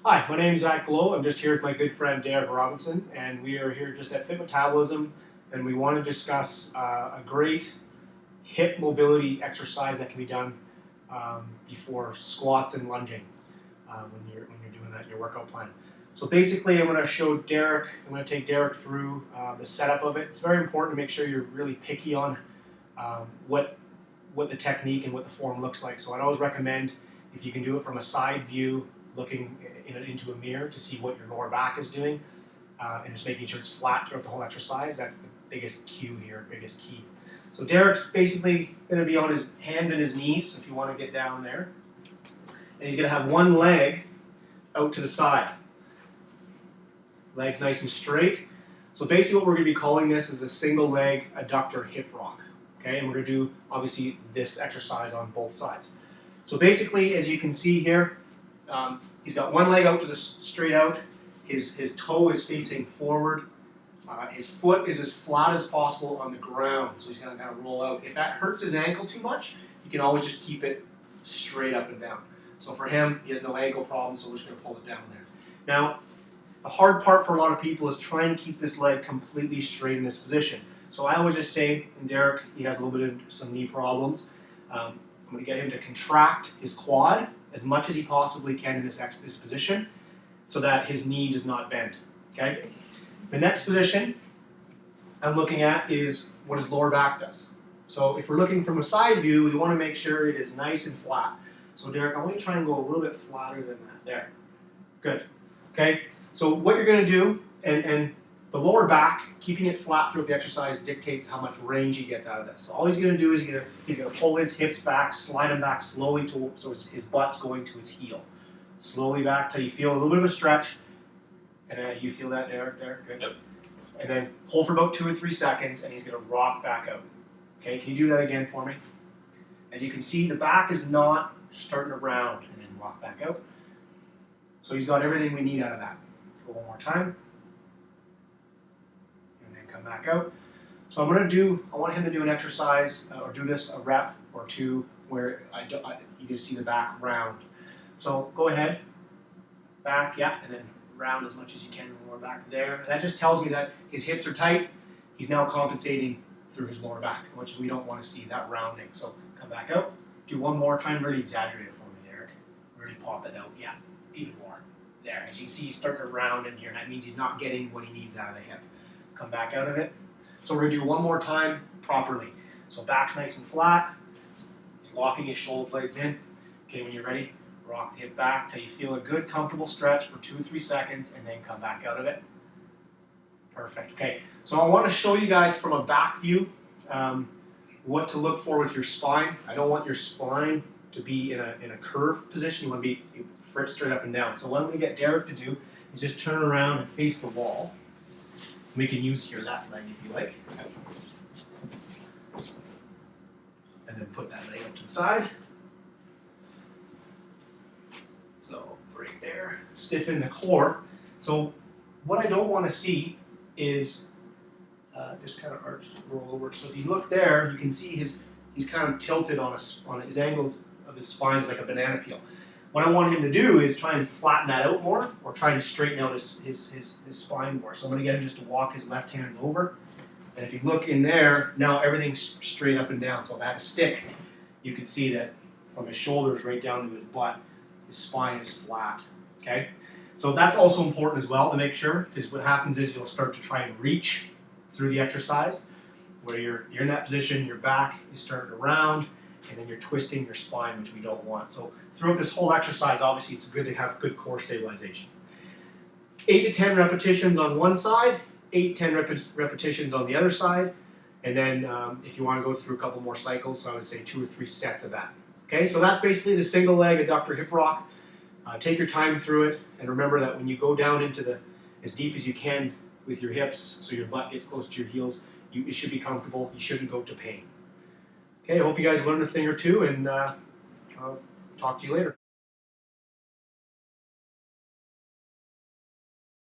Hi, my name is Zach Glow. I'm just here with my good friend Derek Robinson, and we are here just at FitMetabolism, and we want to discuss a great hip mobility exercise that can be done before squats and lunging when you're doing that in your workout plan. So basically, I'm going to show Derek. I'm going to take Derek through the setup of it. It's very important to make sure you're really picky on what the technique and what the form looks like. So I'd always recommend if you can do it from a side view, looking into a mirror to see what your lower back is doing, and just making sure it's flat throughout the whole exercise. That's the biggest cue here, biggest key. So Derek's basically going to be on his hands and his knees, if you want to get down there. And he's going to have one leg out to the side. Legs nice and straight. So basically what we're going to be calling this is a single leg adductor hip rock. Okay, and we're going to do, obviously, this exercise on both sides. So basically, as you can see here, he's got one leg out to the straight out. His toe is facing forward. His foot is as flat as possible on the ground, so he's going to kind of roll out. If that hurts his ankle too much, you can always just keep it straight up and down. So for him, he has no ankle problem, so we're just going to pull it down there. Now, the hard part for a lot of people is trying to keep this leg completely straight in this position. So I always just say, and Derek, he has a little bit of some knee problems. I'm going to get him to contract his quad as much as he possibly can in this position so that his knee does not bend. Okay? The next position I'm looking at is what his lower back does. So if we're looking from a side view, we want to make sure it is nice and flat. So Derek, I want you to try and go a little bit flatter than that. There. Good. Okay? So what you're going to do, and the lower back, keeping it flat throughout the exercise dictates how much range he gets out of this. So all he's going to do is he's going to pull his hips back, slide them back slowly so his butt's going to his heel. Slowly back till you feel a little bit of a stretch. And you feel that, Derek? There? Good. Yep. And then hold for about 2 or 3 seconds, and he's going to rock back out. Okay, can you do that again for me? As you can see, the back is not starting to round, and then rock back out. So he's got everything we need out of that. Go one more time. Come back out. So I want him to do an exercise or do this a rep or two where you can see the back round. So go ahead, back, yeah, and then round as much as you can lower back there. And that just tells me that his hips are tight. He's now compensating through his lower back, which we don't want to see, that rounding. So come back out, do one more, try and really exaggerate it for me, Derek. Really pop it out, yeah, even more. There, as you can see, he's starting to round in here, and that means he's not getting what he needs out of the hip. Come back out of it. So we're going to do one more time properly. So back's nice and flat. He's locking his shoulder blades in. Okay, when you're ready, rock the hip back till you feel a good, comfortable stretch for 2 or 3 seconds, and then come back out of it. Perfect. Okay, so I want to show you guys from a back view what to look for with your spine. I don't want your spine to be in a curved position. You want to be straight up and down. So what I'm going to get Derek to do is just turn around and face the wall. We can use your left leg if you like. And then put that leg up to the side. So right there, stiffen the core. So what I don't want to see is just kind of arch, roll over. So if you look there, you can see he's kind of tilted on his angles of his spine is like a banana peel. What I want him to do is try and flatten that out more, or try and straighten out his spine more. So I'm going to get him just to walk his left hand over. And if you look in there, now everything's straight up and down. So if I had a stick, you can see that from his shoulders right down to his butt, his spine is flat. Okay? So that's also important as well to make sure, because what happens is you'll start to try and reach through the exercise, where you're in that position, your back is starting to round, and then you're twisting your spine, which we don't want. So throughout this whole exercise, obviously it's good to have good core stabilization. 8 to 10 repetitions on one side, 8 to 10 repetitions on the other side, and then if you want to go through a couple more cycles, so I would say 2 or 3 sets of that. Okay, so that's basically the single leg adductor hip rock. Take your time through it, and remember that when you go down into as deep as you can with your hips, so your butt gets close to your heels, it should be comfortable. You shouldn't go to pain. Okay, I hope you guys learned a thing or two, and I'll talk to you later.